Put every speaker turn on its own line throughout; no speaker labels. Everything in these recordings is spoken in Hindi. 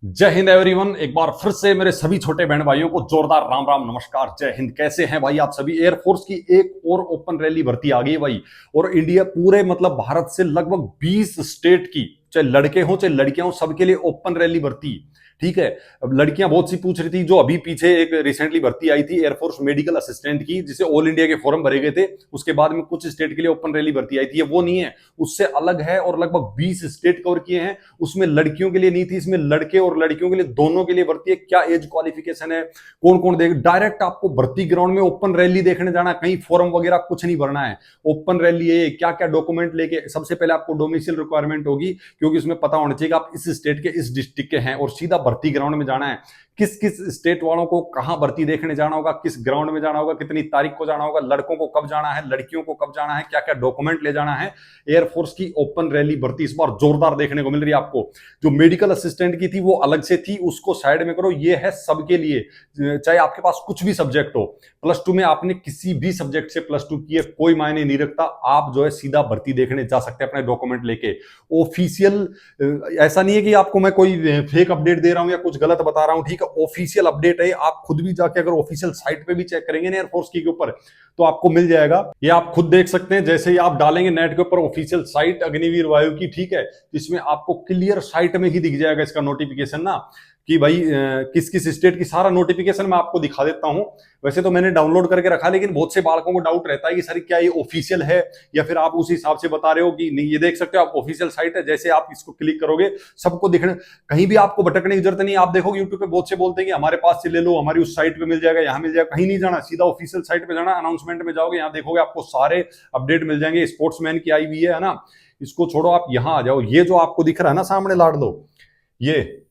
जय हिंद एवरीवन। एक बार फिर से मेरे सभी छोटे बहन भाइयों को जोरदार राम राम नमस्कार जय हिंद। कैसे हैं भाई आप सभी। एयरफोर्स की एक और ओपन रैली भर्ती आ गई है भाई। और इंडिया पूरे मतलब भारत से लगभग 20 स्टेट की, चाहे लड़के हो चाहे लड़कियां हो, सबके लिए ओपन रैली भर्ती। ठीक है। अब लड़कियां बहुत सी पूछ रही थी, जो अभी पीछे एक रिसेंटली भर्ती आई थी एयरफोर्स मेडिकल असिस्टेंट की, जिसे ऑल इंडिया के फॉर्म भरे गए थे, उसके बाद में कुछ स्टेट के लिए ओपन रैली भर्ती आई थी। ये वो नहीं है, उससे अलग है और लगभग 20 स्टेट कवर किए हैं। उसमें लड़कियों के लिए नहीं थी, इसमें लड़के और लड़कियों के लिए दोनों के लिए भर्ती है। क्या एज क्वालिफिकेशन है, कौन कौन देख, डायरेक्ट आपको भर्ती ग्राउंड में ओपन रैली देखने जाना, कहीं फॉर्म वगैरह कुछ नहीं भरना है। ओपन रैली है, क्या क्या डॉक्यूमेंट लेके, सबसे पहले आपको डोमिसाइल रिक्वायरमेंट होगी, क्योंकि उसमें पता होना चाहिए कि आप इस स्टेट के इस डिस्ट्रिक्ट के हैं, और सीधा भर्ती ग्राउंड में जाना है। किस किस स्टेट वालों को कहां भर्ती देखने जाना होगा, किस ग्राउंड में जाना होगा, कितनी तारीख को जाना होगा, लड़कों को कब जाना है, लड़कियों को कब जाना है, क्या क्या डॉक्यूमेंट ले जाना है। एयरफोर्स की ओपन रैली भर्ती इस बार जोरदार देखने को मिल रही है आपको। जो मेडिकल असिस्टेंट की थी वो अलग से थी, उसको साइड में करो। ये है सबके लिए, चाहे आपके पास कुछ भी सब्जेक्ट हो। प्लस टू में आपने किसी भी सब्जेक्ट से प्लस टू किए, कोई मायने नहीं रखता, आप जो है सीधा भर्ती देखने जा सकते हैं अपने डॉक्यूमेंट लेके। ऑफिशियल, ऐसा नहीं है कि आपको मैं कोई फेक अपडेट दे रहा हूं या कुछ गलत बता रहा हूं। ठीक है, ऑफिशियल अपडेट है। आप खुद भी जाके अगर ऑफिशियल साइट पे भी चेक करेंगे ना एयरफोर्स की के ऊपर, तो आपको मिल जाएगा। ये आप खुद देख सकते हैं, जैसे ही आप डालेंगे नेट के ऊपर ऑफिशियल साइट अग्निवीर वायु की, ठीक है, जिसमें आपको क्लियर साइट में ही दिख जाएगा इसका नोटिफिकेशन ना, कि भाई किस किस स्टेट की, सारा नोटिफिकेशन मैं आपको दिखा देता हूं। वैसे तो मैंने डाउनलोड करके रखा, लेकिन बहुत से बालकों को डाउट रहता है कि सर क्या ये ऑफिशियल है, या फिर आप उस हिसाब से बता रहे हो कि नहीं। ये देख सकते हो आप, ऑफिशियल साइट है। जैसे आप इसको क्लिक करोगे सबको दिखने, कहीं भी आपको भटकने की जरूरत नहीं। आप देखोगे यूट्यूब पे बहुत से बोलते हैं कि हमारे पास से ले लो, हमारी उस साइट पे मिल जाएगा, यहाँ मिल जाएगा। कहीं नहीं जाना, सीधा ऑफिशियल साइट पे जाना। अनाउंसमेंट में जाओगे, यहाँ देखोगे आपको सारे अपडेट मिल जाएंगे। स्पोर्ट्समैन की आई हुई है ना, इसको छोड़ो, आप यहाँ आ जाओ। ये जो आपको दिख रहा है ना सामने लाड लो, ये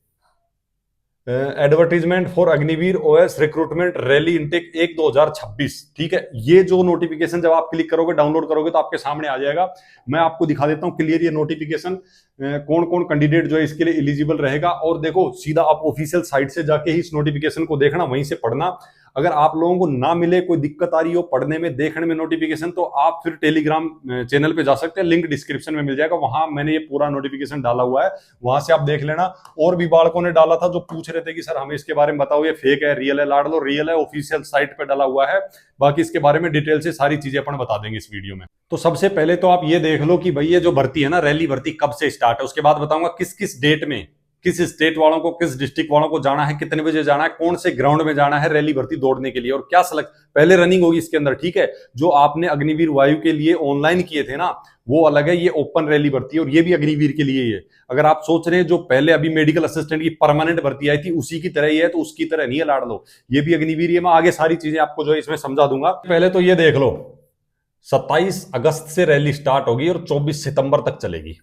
advertisement for Agniveer OS recruitment rally intake 1/2026। ठीक है, ये जो नोटिफिकेशन जब आप क्लिक करोगे, डाउनलोड करोगे, तो आपके सामने आ जाएगा। मैं आपको दिखा देता हूं क्लियर ये नोटिफिकेशन, कौन कौन कैंडिडेट जो है इसके लिए एलिजिबल रहेगा। और देखो, सीधा आप ऑफिशियल साइट से जाके ही इस नोटिफिकेशन को देखना, वहीं से पढ़ना। अगर आप लोगों को ना मिले, कोई दिक्कत आ रही हो पढ़ने में, देखने में नोटिफिकेशन, तो आप फिर टेलीग्राम चैनल पे जा सकते हैं, लिंक डिस्क्रिप्शन में मिल जाएगा। वहां मैंने ये पूरा नोटिफिकेशन डाला हुआ है, वहां से आप देख लेना। और भी बालकों ने डाला था जो पूछ रहे थे कि सर हमें इसके बारे में बताओ, ये फेक है रियल है। लाड लो, रियल है, ऑफिशियल साइट पे डाला हुआ है। बाकी इसके बारे में डिटेल से सारी चीजें अपन बता देंगे इस वीडियो में। तो सबसे पहले तो आप ये देख लो कि भाई ये जो भर्ती है ना, रैली भर्ती कब से स्टार्ट है। उसके बाद बताऊंगा किस किस डेट में, किस स्टेट वालों को, किस डिस्ट्रिक्ट वालों को जाना है, कितने बजे जाना है, कौन से ग्राउंड में जाना है रैली भर्ती दौड़ने के लिए, और क्या सेलेक्ट पहले रनिंग होगी इसके अंदर। ठीक है, जो आपने अग्निवीर वायु के लिए ऑनलाइन किए थे ना, वो अलग है, ये ओपन रैली भर्ती है, और ये भी अग्निवीर के लिए ही है। अगर आप सोच रहे हैं जो पहले अभी मेडिकल असिस्टेंट की परमानेंट भर्ती आई थी उसी की तरह ही है, तो उसकी तरह नहीं है लाड़ लो, ये भी अग्निवीर है। मैं आगे सारी चीजें आपको जो है इसमें समझा दूंगा। पहले तो ये देख लो, 27 अगस्त से रैली स्टार्ट होगी और 24 सितंबर तक चलेगी।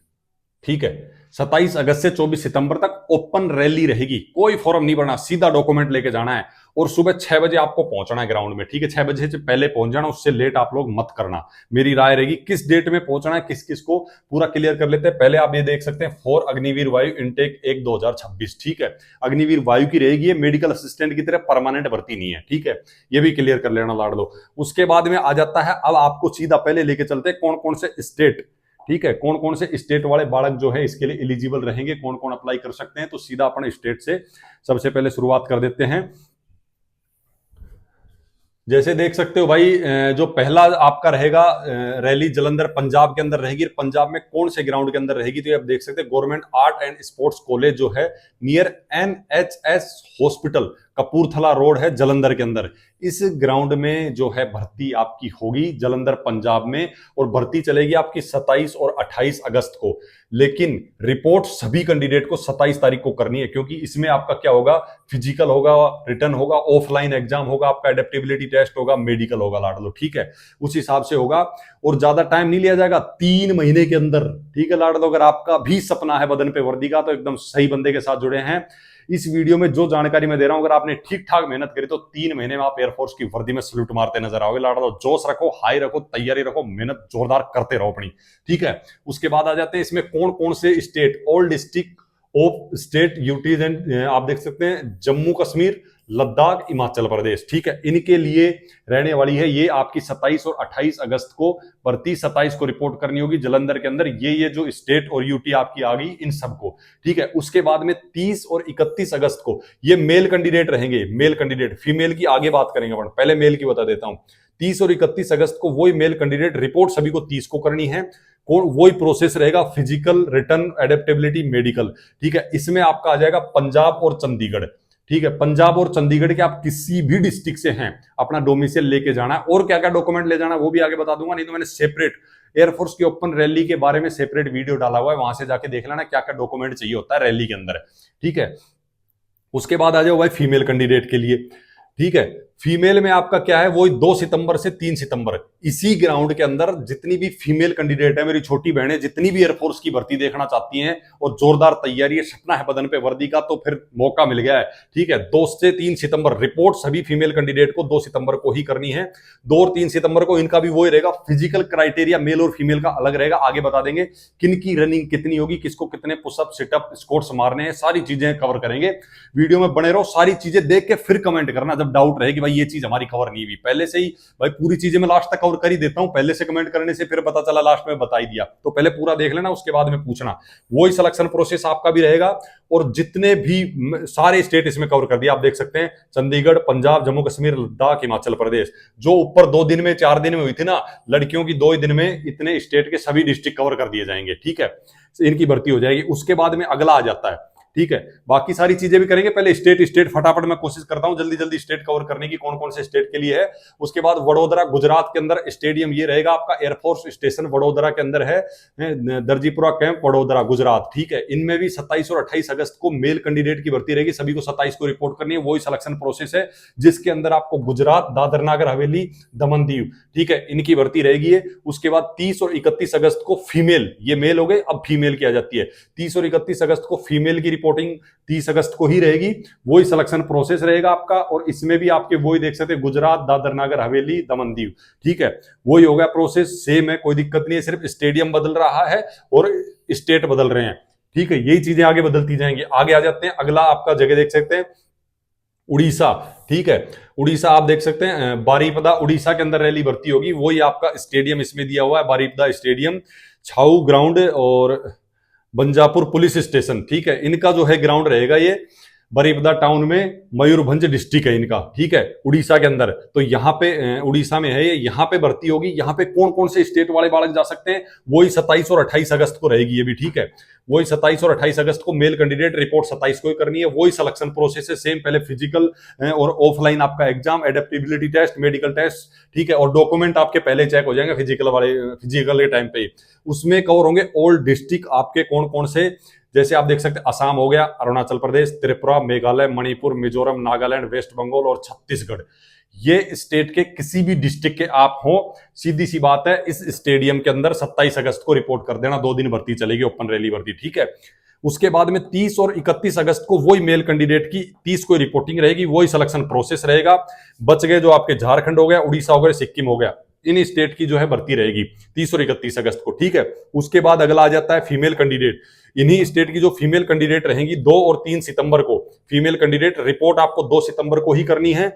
ठीक है, 27 अगस्त से 24 सितंबर तक ओपन रैली रहेगी। कोई फॉर्म नहीं भरना, सीधा डॉक्यूमेंट लेके जाना है, और सुबह 6 बजे आपको पहुंचना है ग्राउंड में। ठीक है, 6 बजे से पहले पहुंच जाना, उससे लेट आप लोग मत करना। मेरी राय रहेगी किस डेट में पहुंचना है, किस किस को, पूरा क्लियर कर लेते हैं। पहले आप ये देख सकते हैं, फॉर अग्निवीर वायु इनटेक 1/2026। ठीक है, अग्निवीर वायु की रहेगी, ये मेडिकल असिस्टेंट की तरह परमानेंट भर्ती नहीं है। ठीक है, ये भी क्लियर कर लेना लाड़ लो। उसके बाद में आ जाता है, अब आपको सीधा पहले लेके चलते हैं कौन कौन से स्टेट, ठीक है, कौन कौन से स्टेट वाले बालक जो है इसके लिए एलिजिबल रहेंगे, कौन कौन अप्लाई कर सकते हैं। तो सीधा अपन स्टेट से सबसे पहले शुरुआत कर देते हैं। जैसे देख सकते हो भाई, जो पहला आपका रहेगा रैली जलंधर पंजाब के अंदर रहेगी। पंजाब में कौन से ग्राउंड के अंदर रहेगी, तो ये आप देख सकते हैं, government art and sports college जो है near NHS hospital, Kapurthala road है जलंधर के अंदर। इस ग्राउंड में जो है भर्ती आपकी होगी जलंधर पंजाब में, और भर्ती चलेगी आपकी 27 और 28 अगस्त को। लेकिन रिपोर्ट सभी कैंडिडेट को 27 तारीख को करनी है, क्योंकि इसमें आपका क्या होगा, फिजिकल होगा, रिटर्न होगा, ऑफलाइन एग्जाम होगा, आपका एडेप्टेबिलिटी टेस्ट होगा, मेडिकल होगा लाड़ लो। ठीक है, उस हिसाब से होगा, और ज्यादा टाइम नहीं लिया जाएगा, 3 महीने के अंदर। ठीक है लाड़ लो, अगर आपका भी सपना है बदन पे वर्दी का, तो एकदम सही बंदे के साथ जुड़े हैं। इस वीडियो में जो जानकारी मैं दे रहा हूं, अगर आपने ठीक ठाक मेहनत करी तो 3 महीने में आप एयरफोर्स की वर्दी में सल्यूट मारते नजर आओगे लाड़ लो। जोश रखो, हाई रखो, तैयारी रखो, मेहनत जोरदार करते रहो अपनी। ठीक है, उसके बाद आ जाते हैं इसमें कौन कौन से state, all district of state UTs and आप देख सकते हैं जम्मू कश्मीर, लद्दाख, हिमाचल प्रदेश, ठीक है, इनके लिए रहने वाली है। ये आपकी 27 और 28 अगस्त को भर्ती 27 को रिपोर्ट करनी होगी जलंधर के अंदर। ये जो स्टेट और यूटी आपकी आ गई इन सबको, ठीक है। उसके बाद में 30 और 31 अगस्त को ये मेल कैंडिडेट रहेंगे, मेल कैंडिडेट। फीमेल की आगे बात करेंगे अपन, पहले मेल की बता देता हूं। 30 और 31 अगस्त को वही मेल कैंडिडेट रिपोर्ट सभी को 30 को करनी है। वही प्रोसेस रहेगा, फिजिकल, रिटर्न, एडेप्टेबिलिटी, मेडिकल, ठीक है। इसमें आपका आ जाएगा पंजाब और चंडीगढ़, ठीक है। पंजाब और चंडीगढ़ के आप किसी भी डिस्ट्रिक्ट से हैं, अपना डोमिसाइल लेके जाना है। और क्या क्या डॉक्यूमेंट ले जाना है वो भी आगे बता दूंगा, नहीं तो मैंने सेपरेट एयरफोर्स की ओपन रैली के बारे में सेपरेट वीडियो डाला हुआ है, वहां से जाके देख लेना क्या क्या डॉक्यूमेंट चाहिए होता है रैली के अंदर, ठीक है। उसके बाद आ जाओ भाई फीमेल कैंडिडेट के लिए, ठीक है। फीमेल में आपका क्या है, वही 2 सितंबर से 3 सितंबर इसी ग्राउंड के अंदर जितनी भी फीमेल कैंडिडेट है, मेरी छोटी बहनें जितनी भी एयरफोर्स की भर्ती देखना चाहती हैं और जोरदार तैयारी है, सपना है बदन पे वर्दी का, तो फिर मौका मिल गया है, ठीक है। 2 से 3 सितंबर रिपोर्ट सभी फीमेल कैंडिडेट को 2 सितंबर को ही करनी है। 2 और 3 सितंबर को इनका भी वही रहेगा, फिजिकल क्राइटेरिया मेल और फीमेल का अलग रहेगा, आगे बता देंगे किन की रनिंग कितनी होगी, किसको कितने पुशअप, सिटअप, स्क्वाट्स मारने हैं, सारी चीजें कवर करेंगे। वीडियो में बने रहो, सारी चीजें देख के फिर कमेंट करना जब डाउट रहे कि भाई ये चीज हमारी कवर नहीं हुई। पहले से ही भाई पूरी चीजें मैं लास्ट तक कवर कर ही देता हूं, पहले से कमेंट करने से फिर पता चला लास्ट में बता ही दिया, तो पहले पूरा देख लेना, उसके बाद में पूछना। वही सिलेक्शन प्रोसेस आपका भी रहेगा और जितने भी सारे स्टेट इसमें कवर कर दिया, आप देख सकते हैं चंडीगढ़, पंजाब, जम्मू कश्मीर, लद्दाख, हिमाचल प्रदेश। जो ऊपर 2 दिन में 4 दिन में हुई थी ना लड़कियों की, 2 ही दिन में इतने स्टेट के सभी डिस्ट्रिक्ट कवर कर दिए जाएंगे, ठीक है। इनकी भर्ती हो जाएगी। उसके बाद में अगला आ जाता है, ठीक है। बाकी सारी चीजें भी करेंगे, पहले स्टेट फटाफट मैं कोशिश करता हूं जल्दी जल्दी स्टेट कवर करने की, कौन कौन से स्टेट के लिए है। उसके बाद वडोदरा गुजरात के अंदर स्टेडियम ये रहेगा आपका, एयरफोर्स स्टेशन वडोदरा के अंदर है, दर्जीपुरा कैंप वडोदरा गुजरात, ठीक है। इनमें भी 27 और 28 अगस्त को मेल कैंडिडेट की भर्ती रहेगी, सभी को 27 को रिपोर्ट करनी है। वही सिलेक्शन प्रोसेस है जिसके अंदर आपको गुजरात, दादर नागर हवेली, दमन दीव, ठीक है, इनकी भर्ती रहेगी। उसके बाद 30 और 31 अगस्त को फीमेल, ये मेल हो गए, अब फीमेल की आ जाती है। 30 और 31 अगस्त को फीमेल की रिपोर्टिंग 30 अगस्त को ही रहेगी, वही सिलेक्शन प्रोसेस रहेगा आपका। और इसमें भी आपके वही देख सकते हैं, गुजरात, दादर नागर हवेली, दमन दीव, ठीक है। वही हो गया प्रोसेस, सेम है, कोई दिक्कत नहीं है, सिर्फ स्टेडियम बदल रहा है और स्टेट बदल रहे हैं, ठीक है। यही चीजें आगे बदलती जाएंगी। आगे आ जाते हैं, अगला आपका जगह देख सकते हैं उड़ीसा, ठीक है। उड़ीसा आप देख सकते हैं बारीपदा, उड़ीसा के अंदर रैली भर्ती होगी, वही आपका स्टेडियम इसमें दिया हुआ है, बारीपदा स्टेडियम, छाऊ ग्राउंड और बंजापुर पुलिस स्टेशन, ठीक है। इनका जो है ग्राउंड रहेगा ये बारीपदा टाउन में, मयूरभंज डिस्ट्रिक्ट है इनका, ठीक है, उड़ीसा के अंदर। तो यहाँ पे उड़ीसा में है ये, यहाँ पे भर्ती होगी। यहाँ पे कौन कौन से स्टेट वाले बालक जा सकते हैं, वही 27 और 28 अगस्त को रहेगी ये भी, ठीक है। वही 27 और 28 अगस्त को मेल कैंडिडेट रिपोर्ट 27 को ही करनी है। वही सिलेक्शन प्रोसेस है सेम, पहले फिजिकल और ऑफलाइन आपका exam, adaptability test, medical test, ठीक है। और डॉक्यूमेंट आपके पहले चेक हो जाएंगे फिजिकल के टाइम पे। उसमें कवर होंगे ऑल डिस्ट्रिक्ट आपके कौन कौन से, जैसे आप देख सकते हैं असम हो गया, अरुणाचल प्रदेश, त्रिपुरा, मेघालय, मणिपुर, मिजोरम, नागालैंड, वेस्ट बंगाल और छत्तीसगढ़। ये स्टेट के किसी भी डिस्ट्रिक्ट के आप हो, सीधी सी बात है, इस स्टेडियम के अंदर 27 अगस्त को रिपोर्ट कर देना। 2 दिन भर्ती चलेगी, ओपन रैली भर्ती, ठीक है। उसके बाद में 30 और 31 अगस्त को वही मेल कैंडिडेट की 30 को रिपोर्टिंग रहेगी, वही सिलेक्शन प्रोसेस रहेगा। बच गए जो आपके झारखंड हो गया, उड़ीसा हो गया, सिक्किम हो गया, इन स्टेट की जो है भर्ती रहेगी 30 और 31 अगस्त को, ठीक है। उसके बाद अगला आ जाता है फीमेल कैंडिडेट। इन्हीं स्टेट की जो फीमेल कैंडिडेट रहेंगी 2 और 3 सितंबर को फीमेल कैंडिडेट रिपोर्ट आपको 2 सितंबर को ही करनी है।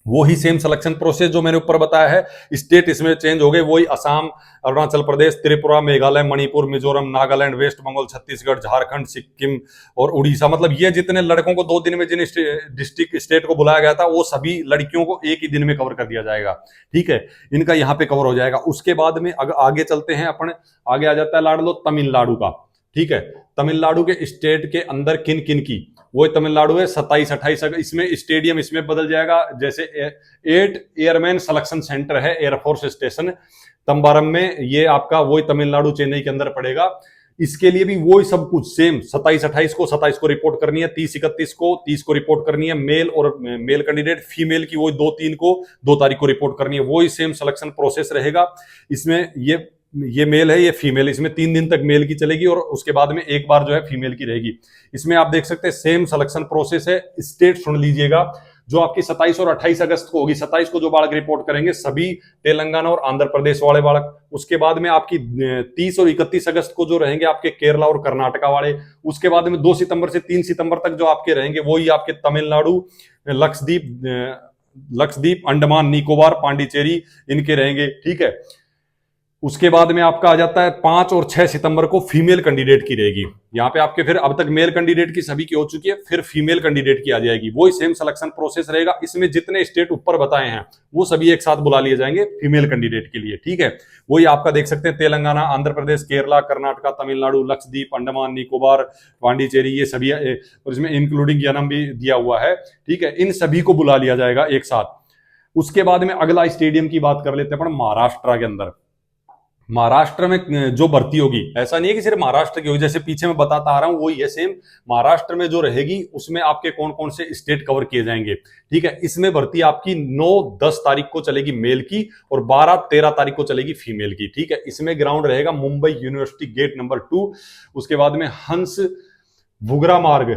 वही सेम सिलेक्शन प्रोसेस जो मैंने ऊपर बताया है, स्टेट इसमें चेंज हो गए, वही असम, अरुणाचल प्रदेश, त्रिपुरा, मेघालय, मणिपुर, मिजोरम, नागालैंड, वेस्ट बंगाल, छत्तीसगढ़, झारखंड, सिक्किम और उड़ीसा। मतलब ये जितने लड़कों को 2 दिन में जिन डिस्ट्रिक्ट स्टेट को बुलाया गया था, वो सभी लड़कियों को एक ही दिन में कवर कर दिया जाएगा, ठीक है। इनका यहाँ पे कवर हो जाएगा। उसके बाद में आगे चलते हैं अपन, आगे आ जाता है लाडलो तमिलनाडु का, ठीक है। तमिलनाडु के स्टेट के अंदर किन किन की, वही तमिलनाडु है 27-28 अगस्त। इसमें स्टेडियम इसमें बदल जाएगा, जैसे 8 एयरमैन सिलेक्शन सेंटर है एयरफोर्स स्टेशन तंबारम में, ये आपका वही तमिलनाडु चेन्नई के अंदर पड़ेगा। इसके लिए भी वही सब कुछ सेम, 27-28 को 27 को रिपोर्ट करनी है, 30-31 को 30 को रिपोर्ट करनी है मेल, और मेल कैंडिडेट फीमेल की वही 2-3 को 2 तारीख को रिपोर्ट करनी है। वही सेम सिलेक्शन प्रोसेस रहेगा। इसमें ये मेल है, ये फीमेल, इसमें 3 दिन तक मेल की चलेगी और उसके बाद में एक बार जो है फीमेल की रहेगी। इसमें आप देख सकते हैं सेम सिलेक्शन प्रोसेस है। स्टेट सुन लीजिएगा, जो आपकी 27 और 28 अगस्त को होगी, 27 को जो बालक रिपोर्ट करेंगे सभी तेलंगाना और आंध्र प्रदेश वाले बालक। उसके बाद में आपकी 30 और 31 अगस्त को जो रहेंगे आपके केरला और कर्नाटका वाले। उसके बाद में 2 सितंबर से 3 सितंबर तक जो आपके रहेंगे वही आपके तमिलनाडु, लक्षद्वीप, अंडमान निकोबार, पांडिचेरी इनके रहेंगे, ठीक है। उसके बाद में आपका आ जाता है 5 और 6 सितंबर को फीमेल कैंडिडेट की रहेगी। यहाँ पे आपके फिर अब तक मेल कैंडिडेट की सभी की हो चुकी है, फिर फीमेल कैंडिडेट की आ जाएगी। वही सेम सिलेक्शन प्रोसेस रहेगा। इसमें जितने स्टेट ऊपर बताए हैं वो सभी एक साथ बुला लिए जाएंगे फीमेल कैंडिडेट के लिए, ठीक है। वही आपका देख सकते हैं तेलंगाना, आंध्र प्रदेश, केरला, कर्नाटका, तमिलनाडु, लक्षद्वीप, अंडमान निकोबार, पांडिचेरी, ये सभी, और इसमें इंक्लूडिंग यनम भी दिया हुआ है, ठीक है। इन सभी को बुला लिया जाएगा एक साथ। उसके बाद में अगला स्टेडियम की बात कर लेते हैं अपन महाराष्ट्र के अंदर। महाराष्ट्र में जो भर्ती होगी, ऐसा नहीं है कि सिर्फ महाराष्ट्र की होगी, जैसे पीछे मैं बताता आ रहा हूं वही है सेम। महाराष्ट्र में जो रहेगी उसमें आपके कौन कौन से स्टेट कवर किए जाएंगे, ठीक है। इसमें भर्ती आपकी 9-10 तारीख को चलेगी मेल की और 12-13 तारीख को चलेगी फीमेल की, ठीक है। इसमें ग्राउंड रहेगा मुंबई यूनिवर्सिटी गेट नंबर 2। उसके बाद में हंस भुगरा मार्ग,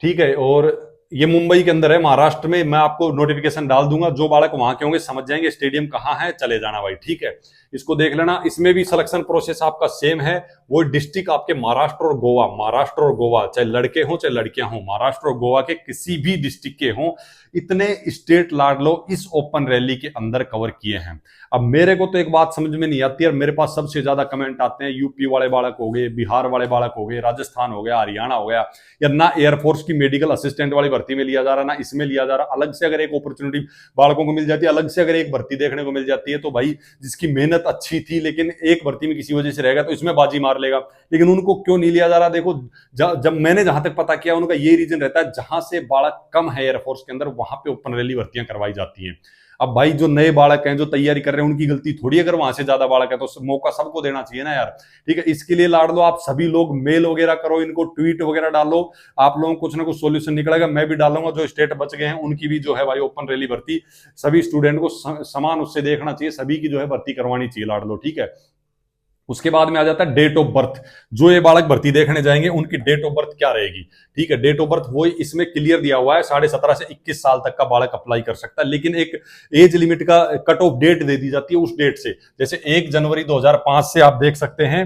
ठीक है। और ये मुंबई के अंदर है, महाराष्ट्र में। मैं आपको नोटिफिकेशन डाल दूंगा, जो बालक वहां के होंगे समझ जाएंगे स्टेडियम कहाँ है, चले जाना भाई, ठीक है। इसको देख लेना। इसमें भी सिलेक्शन प्रोसेस आपका सेम है। वो डिस्ट्रिक्ट आपके महाराष्ट्र और गोवा, महाराष्ट्र और गोवा, चाहे लड़के हों चाहे लड़कियां हों, महाराष्ट्र और गोवा के किसी भी डिस्ट्रिक्ट के हों, इतने स्टेट लाड लो इस ओपन रैली के अंदर कवर किए हैं। अब मेरे को तो एक बात समझ में नहीं आती है, मेरे पास सबसे ज्यादा कमेंट आते हैं यूपी वाले बालक हो गए, बिहार वाले बालक हो गए, राजस्थान हो गया, हरियाणा हो गया, या ना एयरफोर्स की मेडिकल असिस्टेंट वाली भर्ती में लिया जा रहा, ना इसमें लिया जा रहा। अलग से अगर एक अपॉर्चुनिटी बालकों को मिल जाती है, अलग से अगर एक भर्ती देखने को मिल जाती है, तो भाई जिसकी मेहनत अच्छी थी लेकिन एक भर्ती में किसी वजह से रहेगा तो इसमें बाजी मार लेगा। लेकिन उनको क्यों नहीं लिया जा रहा? देखो, जब मैंने जहां तक पता किया उनका ये रीजन रहता है, जहां से बालक कम है एयरफोर्स के अंदर वहां पे ओपन रैली भर्तियां करवाई जाती हैं। अब भाई जो नए बालक हैं जो तैयारी कर रहे हैं उनकी गलती थोड़ी, अगर वहां से ज्यादा बालक है तो मौका सबको देना चाहिए ना यार, ठीक है। इसके लिए लाड़ लो आप सभी लोग, मेल वगैरह करो, इनको ट्वीट वगैरह डालो, आप लोगों को कुछ ना कुछ सोल्यूशन निकलेगा। मैं भी डालूंगा, जो स्टेट बच गए हैं उनकी भी जो है भाई ओपन रैली भर्ती सभी स्टूडेंट को समान उससे देखना चाहिए, सभी की जो है भर्ती करवानी चाहिए लाड़ लो, ठीक है। उसके बाद में आ जाता है डेट ऑफ बर्थ। जो ये बालक भर्ती देखने जाएंगे उनकी डेट ऑफ बर्थ क्या रहेगी, ठीक है। डेट ऑफ बर्थ वही इसमें क्लियर दिया हुआ है, 17.5 से 21 साल तक का बालक अप्लाई कर सकता है, लेकिन एक एज लिमिट का कट ऑफ डेट दे दी जाती है उस डेट से। जैसे 1 जनवरी 2005 से आप देख सकते हैं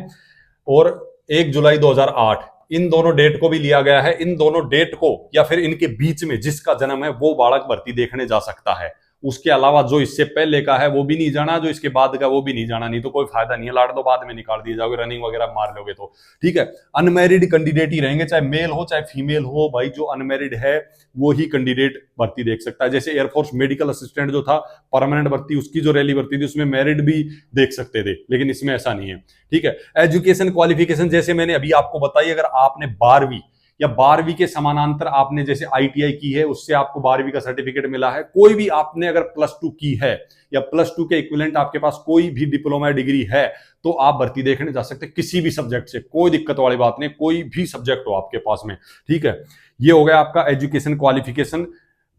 और 1 जुलाई 2008, इन दोनों डेट को भी लिया गया है। इन दोनों डेट को या फिर इनके बीच में जिसका जन्म है वो बालक भर्ती देखने जा सकता है। उसके अलावा जो इससे पहले का है वो भी नहीं जाना, जो इसके बाद का वो भी नहीं जाना, नहीं तो कोई फायदा नहीं है लाड़ दो, बाद में निकाल दिए जाओगे, रनिंग वगैरह मार लोगे तो, ठीक है। अनमैरिड कैंडिडेट ही रहेंगे, चाहे मेल हो चाहे फीमेल हो, भाई जो अनमैरिड है वो ही कैंडिडेट भर्ती देख सकता है। जैसे एयरफोर्स मेडिकल असिस्टेंट जो था परमानेंट भर्ती, उसकी जो रैली भर्ती थी उसमें मैरिड भी देख सकते थे, लेकिन इसमें ऐसा नहीं है, ठीक है। एजुकेशन क्वालिफिकेशन जैसे मैंने अभी आपको बताई, अगर आपने 12वीं या 12वीं के समानांतर आपने जैसे आईटीआई की है, उससे आपको 12वीं का सर्टिफिकेट मिला है, कोई भी आपने अगर +2 की है या +2 के इक्विवेलेंट आपके पास कोई भी डिप्लोमा डिग्री है, तो आप भर्ती देखने जा सकते हैं किसी भी सब्जेक्ट से, कोई दिक्कत वाली बात नहीं, कोई भी सब्जेक्ट हो आपके पास में, ठीक है। ये हो गया आपका एजुकेशन क्वालिफिकेशन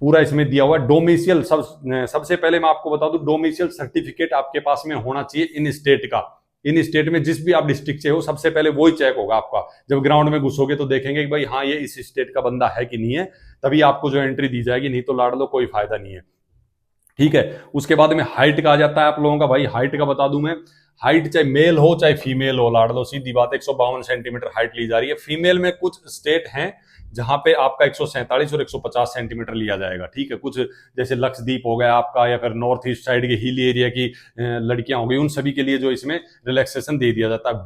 पूरा इसमें दिया हुआ। डोमिसियल सबसे पहले मैं आपको बता दूं, डोमिसियल सर्टिफिकेट आपके पास में होना चाहिए इन स्टेट का। इन स्टेट में जिस भी आप डिस्ट्रिक्ट से हो सबसे पहले वही चेक होगा आपका। जब ग्राउंड में घुसोगे तो देखेंगे कि भाई हाँ ये इस स्टेट का बंदा है कि नहीं है, तभी आपको जो एंट्री दी जाएगी, नहीं तो लाड़ लो कोई फायदा नहीं है, ठीक है। उसके बाद में हाइट का आ जाता है आप लोगों का। भाई हाइट का बता दूं मैं, हाइट चाहे मेल हो चाहे फीमेल हो, लाड़ लो सीधी बात, 152 सेंटीमीटर हाइट ली जा रही है। फीमेल में कुछ स्टेट हैं जहां पे आपका 147 और 150 सेंटीमीटर लिया जाएगा, ठीक है। कुछ जैसे लक्षद्वीप हो गया आपका, या फिर नॉर्थ ईस्ट साइड के हिल एरिया की लड़कियां हो गई, उन सभी के लिए जो इसमें रिलैक्सेशन दे दिया जाता है।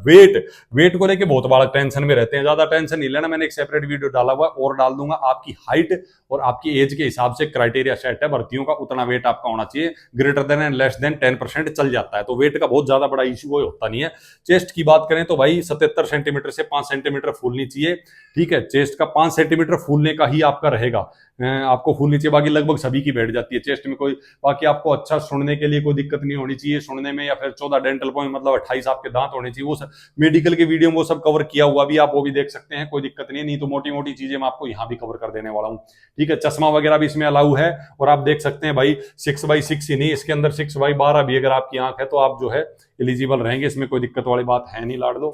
वेट को लेके बहुत बड़ा टेंशन में रहते हैं, ज्यादा टेंशन नहीं लेना, मैंने एक सेपरेट वीडियो डाला हुआ और डाल दूंगा। आपकी हाइट और आपकी एज के हिसाब से क्राइटेरिया सेट है भर्तियों का, उतना वेट आपका होना चाहिए, greater than and less than 10% चल जाता है, तो वेट का बहुत ज्यादा बड़ा इश्यू कोई होता नहीं है। चेस्ट की बात करें तो भाई 77 सेंटीमीटर से 5 सेंटीमीटर फूलनी चाहिए, ठीक है। चेस्ट का 5 सेंटीमीटर फूलने का ही आपका रहेगा, आपको फूलनी चाहिए, बाकी लगभग सभी की बैठ जाती है चेस्ट में कोई। बाकी आपको अच्छा सुनने के लिए कोई दिक्कत नहीं होनी चाहिए सुनने में, या फिर 14 डेंटल पॉइंट मतलब 28 आपके दांत होने चाहिए, वो सब मेडिकल के वीडियो में वो सब कवर किया हुआ भी, आप वो भी देख सकते हैं, कोई दिक्कत नहीं है। नहीं तो मोटी मोटी चीजें मैं आपको यहाँ भी कवर कर देने वाला हूँ, ठीक है। चश्मा वगैरह भी इसमें अलाउ है, और आप देख सकते हैं भाई 6/6 ही नहीं, इसके अंदर 6/12 भी अगर आपकी आंख है तो आप जो है एलिजिबल रहेंगे, इसमें कोई दिक्कत वाली बात है नहीं लाड़ दो।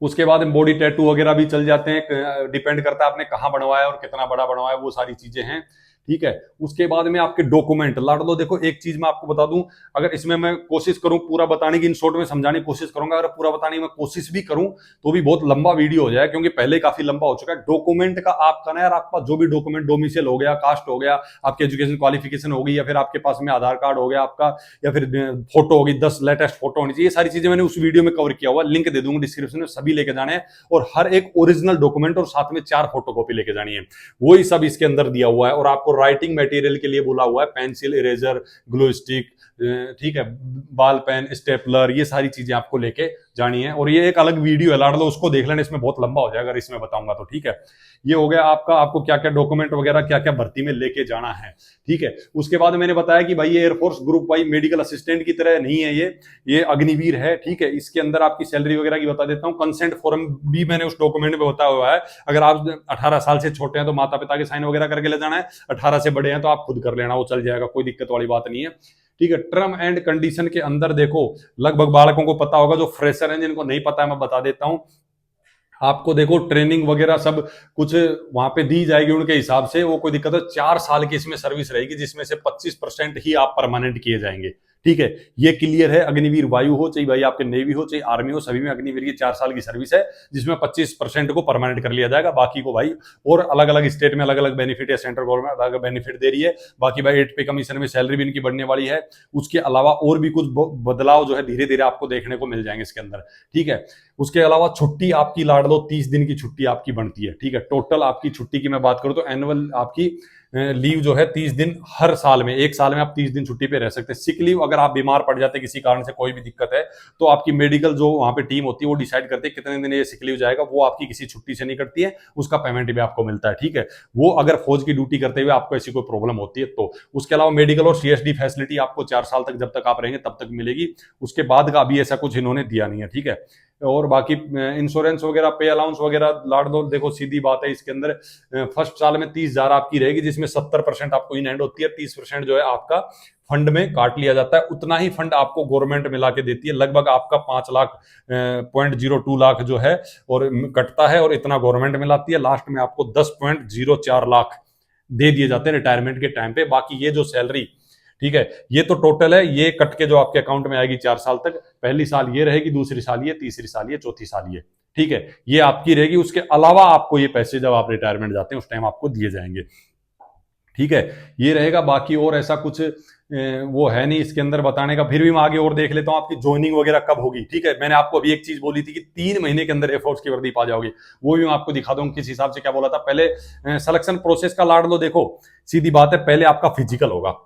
उसके बाद बॉडी टैटू वगैरह भी चल जाते हैं, डिपेंड करता है आपने कहाँ बनवाया और कितना बड़ा बनवाया, वो सारी चीजें हैं, ठीक है। उसके बाद में आपके डॉक्यूमेंट लाड लो। देखो एक चीज मैं आपको बता दूं, अगर इसमें मैं कोशिश करूं पूरा बताने की, इन शॉर्ट में समझाने की कोशिश करूंगा, अगर पूरा बताने की मैं कोशिश भी करूं तो भी बहुत लंबा वीडियो हो जाए, क्योंकि पहले काफी लंबा हो चुका है। डॉक्यूमेंट का आपका ना यार, आपके पास जो भी डॉक्यूमेंट, डोमिसाइल हो गया, कास्ट हो गया, आपकी एजुकेशन क्वालिफिकेशन हो गई, या फिर आपके पास में आधार कार्ड हो गया आपका, या फिर फोटो होगी, 10 लेटेस्ट फोटो होनी चाहिए। ये सारी चीजें मैंने उस वीडियो में कवर किया हुआ, लिंक दे दूंगा डिस्क्रिप्शन में, सभी लेके जाने हैं। और हर एक ओरिजिनल डॉक्यूमेंट और साथ में 4 फोटोकॉपी लेके जानी है, वही सब इसके अंदर दिया हुआ है। और आपको राइटिंग मटेरियल के लिए बोला हुआ है पेंसिल, इरेजर, ग्लू स्टिक, ठीक है, बाल पेन, स्टेपलर, ये सारी चीजें आपको लेके जानी है। और ये एक अलग वीडियो है लाड़ लो, उसको देख लेना, इसमें बहुत लंबा हो जाएगा अगर इसमें बताऊंगा तो, ठीक है। ये हो गया आपका, आपको क्या क्या डॉक्यूमेंट वगैरह क्या क्या भर्ती में लेके जाना है, ठीक है। उसके बाद मैंने बताया कि भाई ये air force group Y medical assistant की तरह नहीं है, ये अग्निवीर है, ठीक है। इसके अंदर आपकी सैलरी वगैरह की बता देता हूँ। कंसेंट फॉर्म भी मैंने उस डॉक्यूमेंट में बताया हुआ है। अगर आप 18 साल से छोटे हैं तो माता पिता के साइन वगैरह करके ले जाना है, 18 से बड़े हैं तो आप खुद कर लेना, वो चल जाएगा, कोई दिक्कत वाली बात नहीं है, ठीक है। टर्म एंड कंडीशन के अंदर देखो, लगभग बालकों को पता होगा, जो फ्रेशर हैं जिनको नहीं पता है मैं बता देता हूं आपको। देखो ट्रेनिंग वगैरह सब कुछ वहां पे दी जाएगी उनके हिसाब से, वो कोई दिक्कत है। 4 साल की इसमें सर्विस रहेगी, जिसमें से 25% ही आप परमानेंट किए जाएंगे, ठीक है। ये क्लियर है। अग्निवीर वायु हो, चाहे भाई आपके नेवी हो, चाहे आर्मी हो, सभी में अग्निवीर की 4 साल की सर्विस है, जिसमें 25% को परमानेंट कर लिया जाएगा, बाकी को भाई। और अलग अलग स्टेट में अलग अलग बेनिफिट है, सेंट्रल गवर्नमेंट अलग अलग बेनिफिट दे रही है। बाकी भाई 8 पे कमीशन में सैलरी भी इनकी बढ़ने वाली है। उसके अलावा और भी कुछ बदलाव जो है धीरे धीरे आपको देखने को मिल जाएंगे इसके अंदर, ठीक है। उसके अलावा छुट्टी आपकी लाड़ लो, 30 दिन की छुट्टी आपकी बनती है, ठीक है। टोटल आपकी छुट्टी की मैं बात करूं तो एनुअल आपकी लीव जो है 30 दिन हर साल में, एक साल में आप 30 दिन छुट्टी पे रह सकते हैं। सिक लीव अगर आप बीमार पड़ जाते हैं किसी कारण से, कोई भी दिक्कत है, तो आपकी मेडिकल जो वहां पे टीम होती है वो डिसाइड करती है कितने दिन ये सिक लीव जाएगा, वो आपकी किसी छुट्टी से नहीं कटती है, उसका पेमेंट भी आपको मिलता है, ठीक है। वो अगर फौज की ड्यूटी करते हुए आपको ऐसी कोई प्रॉब्लम होती है तो। उसके अलावा मेडिकल और सीएसडी फैसिलिटी आपको 4 साल तक, जब तक आप रहेंगे तब तक मिलेगी। उसके बाद का अभी ऐसा कुछ इन्होंने दिया नहीं है, ठीक है। और बाकी इंश्योरेंस वगैरह, पे अलाउंस वगैरह लाड़ दो। देखो सीधी बात है, इसके अंदर फर्स्ट साल में 30,000 आपकी रहेगी, जिसमें 70% आपको इन हैंड होती है, 30% जो है आपका फंड में काट लिया जाता है। उतना ही फंड आपको गवर्नमेंट मिला के देती है, लगभग आपका 5 लाख 0.02 लाख जो है और कटता है, और इतना गवर्नमेंट मिलाती है। लास्ट में आपको 10.04 लाख दे दिए जाते हैं रिटायरमेंट के टाइम पे। बाकी ये जो सैलरी, ठीक है, ये तो टोटल है, ये कट के जो आपके अकाउंट में आएगी 4 साल तक। पहली साल ये रहेगी, दूसरी साल ये, तीसरी साल ये, चौथी साल ये, ठीक है, ये आपकी रहेगी। उसके अलावा आपको ये पैसे जब आप रिटायरमेंट जाते हैं उस टाइम आपको दिए जाएंगे, ठीक है, ये रहेगा। बाकी और ऐसा कुछ वो है नहीं इसके अंदर बताने का। फिर भी मैं आगे और देख लेता हूं, आपकी ज्वाइनिंग वगैरह कब होगी, ठीक है। मैंने आपको अभी एक चीज बोली थी कि 3 महीने के अंदर एयरफोर्स की वर्दी पा जाओगे, वो भी मैं आपको दिखा दूं किस हिसाब से क्या बोला था। पहले सिलेक्शन प्रोसेस का लाड़ लो। देखो सीधी बात है, पहले आपका फिजिकल होगा,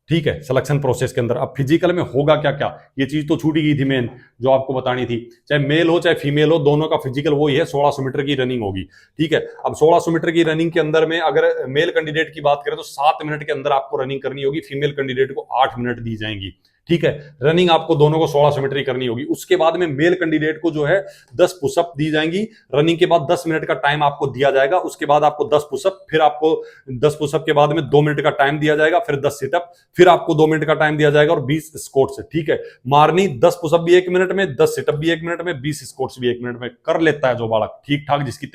ठीक है, सिलेक्शन प्रोसेस के अंदर। अब फिजिकल में होगा क्या क्या, ये चीज तो छूटी गई थी मेन, जो आपको बतानी थी। चाहे मेल हो चाहे फीमेल हो, दोनों का फिजिकल वही है, 1600 मीटर की रनिंग होगी, ठीक है। अब 1600 मीटर की रनिंग के अंदर में अगर मेल कैंडिडेट की बात करें तो 7 मिनट के अंदर आपको रनिंग करनी होगी, फीमेल कैंडिडेट को 8 मिनट दी जाएंगी, ठीक है। रनिंग आपको दोनों को 1600 मीटर ही करनी होगी। उसके बाद में मेल कैंडिडेट को जो है 10 पुशअप दी जाएंगी। रनिंग के बाद 10 मिनट का टाइम आपको दिया जाएगा। उसके बाद आपको 10 पुशअप, फिर आपको 10 पुशअप के बाद में 2 मिनट का टाइम दिया जाएगा, फिर 10 सिटअप, फिर आपको 2 मिनट का टाइम दिया जाएगा, और 20 स्क्वाट्स, ठीक है। मारनी 10 पुशअप भी 1 मिनट में, 10 सिटअप भी 1 मिनट में, 20 स्क्वाट्स भी 1 मिनट में कर लेता है जो बालक ठीक ठाक, जिसकी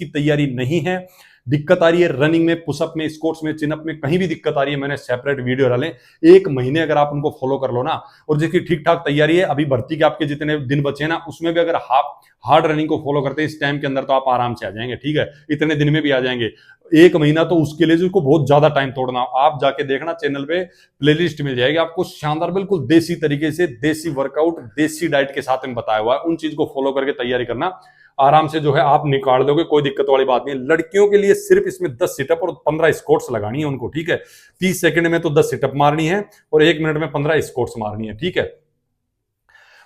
तैयारी नहीं है, दिक्कत आ रही है रनिंग में, पुशअप में, स्क्वाट्स में, चिनअप में, कहीं भी दिक्कत आ रही है, मैंने सेपरेट वीडियो डाले। 1 महीने अगर आप उनको फॉलो कर लो ना, और जिसकी ठीक ठाक तैयारी है, अभी भर्ती के आपके जितने दिन बचे ना, उसमें भी अगर हार्ड रनिंग को फॉलो करते हैं इस टाइम के अंदर, तो आप आराम से आ जाएंगे, ठीक है। इतने दिन में भी आ जाएंगे। 1 महीना तो उसके लिए जिसको बहुत ज्यादा टाइम तोड़ना, आप जाके देखना चैनल पे प्लेलिस्ट मिल जाएगी आपको शानदार, बिल्कुल देसी तरीके से, देसी वर्कआउट, देसी डाइट के साथ में बताया हुआ है। उन चीज को फॉलो करके तैयारी करना, आराम से जो है आप निकाल दोगे, कोई दिक्कत वाली बात नहीं है। लड़कियों के लिए सिर्फ इसमें 10 सिटअप और 15 स्क्वाट्स लगानी है उनको, ठीक है। 30 सेकंड में तो 10 सिटअप मारनी है, और 1 मिनट में 15 स्क्वाट्स मारनी है, ठीक है।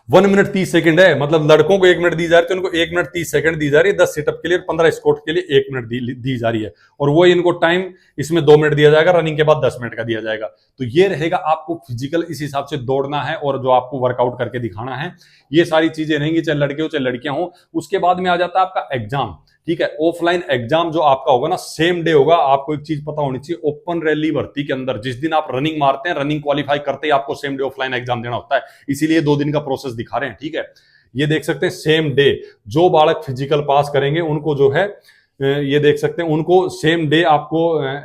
1 मिनट 30 सेकंड है, मतलब लड़कों को 1 मिनट दी जा रही है, तो उनको 1 मिनट 30 सेकंड दी जा रही है 10 सिटअप के लिए, 15 स्क्वाट के लिए 1 मिनट दी जा रही है। और वो इनको टाइम इसमें 2 मिनट दिया जाएगा, रनिंग के बाद 10 मिनट का दिया जाएगा। तो ये रहेगा, आपको फिजिकल इस हिसाब से दौड़ना है, और जो आपको वर्कआउट करके दिखाना है, ये सारी चीजें रहेंगी, चाहे लड़के हो चाहे लड़कियां हो। उसके बाद में आ जाता है आपका एग्जाम, ठीक है। ऑफलाइन एग्जाम जो आपका होगा ना, सेम डे होगा। आपको एक चीज पता होनी चाहिए, ओपन रैली भर्ती के अंदर जिस दिन आप रनिंग मारते हैं, रनिंग क्वालिफाई करते ही आपको सेम डे ऑफलाइन एग्जाम देना होता है, इसीलिए 2 दिन का प्रोसेस दिखा रहे हैं, ठीक है। ये देख सकते हैं सेम डे जो बालक फिजिकल पास करेंगे उनको जो है ये देख सकते हैं, उनको सेम डे आपको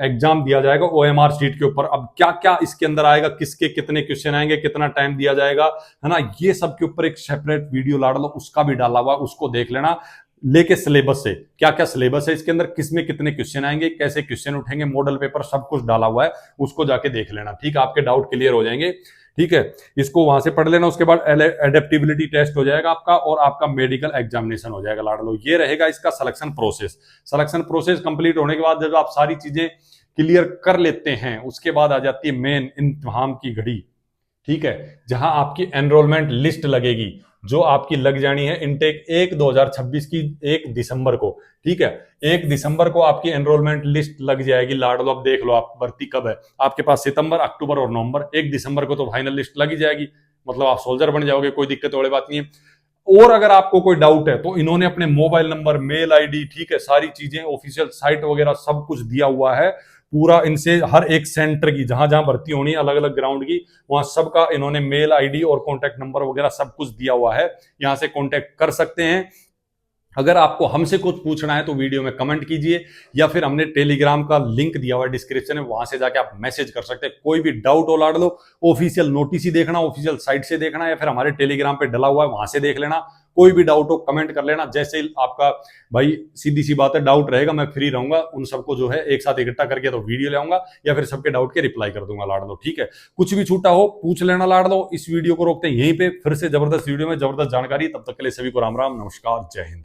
एग्जाम दिया जाएगा OMR शीट के ऊपर। अब क्या क्या इसके अंदर आएगा, किसके कितने क्वेश्चन आएंगे, कितना टाइम दिया जाएगा, है ना, ये सब के ऊपर एक सेपरेट वीडियो लाड़ लो, उसका भी डाला हुआ, उसको देख लेना। लेके सिलेबस से क्या क्या सिलेबस है इसके अंदर, किसमें कितने क्वेश्चन आएंगे, कैसे क्वेश्चन उठेंगे, मॉडल पेपर, सब कुछ डाला हुआ है, उसको जाके देख लेना। ठीक है, आपके डाउट क्लियर हो जाएंगे। ठीक है, इसको वहां से पढ़ लेना। उसके बाद एडेप्टिबिलिटी टेस्ट हो जाएगा आपका, और आपका मेडिकल एग्जामिनेशन हो जाएगा लाड़ लो। ये रहेगा इसका selection process. Selection process complete होने के बाद जब आप सारी चीजें क्लियर कर लेते हैं, उसके बाद आ जाती है मेन इम्तिहान की घड़ी। ठीक है, जहां आपकी एनरोलमेंट लिस्ट लगेगी, जो आपकी लग जानी है इनटेक 1/2026 की 1 दिसंबर को। ठीक है, 1 दिसंबर को आपकी एनरोलमेंट लिस्ट लग जाएगी लाड़ लो। अब देख लो आप भर्ती कब है आपके पास, सितंबर, अक्टूबर और नवंबर। 1 दिसंबर को तो फाइनल लिस्ट लगी जाएगी, मतलब आप सोल्जर बन जाओगे, कोई दिक्कत वाली बात नहीं है। और अगर आपको कोई डाउट है तो इन्होंने अपने मोबाइल नंबर, मेल आईडी, ठीक है, सारी चीजें, ऑफिशियल साइट वगैरह सब कुछ दिया हुआ है पूरा। इनसे हर एक सेंटर की, जहां जहां भर्ती होनी है, अलग अलग ग्राउंड की, वहां सबका इन्होंने मेल आईडी और कॉन्टैक्ट नंबर वगैरह सब कुछ दिया हुआ है। यहां से कॉन्टैक्ट कर सकते हैं। अगर आपको हमसे कुछ पूछना है तो वीडियो में कमेंट कीजिए, या फिर हमने टेलीग्राम का लिंक दिया हुआ है डिस्क्रिप्शन में, वहां से जाके आप मैसेज कर सकते हैं। कोई भी डाउट हो लाड़ लो, ऑफिशियल नोटिस ही देखना, ऑफिशियल साइट से देखना, या फिर हमारे टेलीग्राम पे डला हुआ है वहां से देख लेना। कोई भी डाउट हो कमेंट कर लेना। जैसे ही आपका, भाई सीधी सी बात है, डाउट रहेगा, मैं फ्री रहूंगा, उन सबको जो है एक साथ इकट्ठा करके तो वीडियो ले आऊंगा, या फिर सबके डाउट के रिप्लाई कर दूंगा लाड़ लो। ठीक है, कुछ भी छूटा हो पूछ लेना लाड़ लो। इस वीडियो को रोकते हैं यहीं पे, फिर से जबरदस्त वीडियो में जबरदस्त जानकारी। तब तक के लिए सभी को राम राम, नमस्कार, जय हिंद।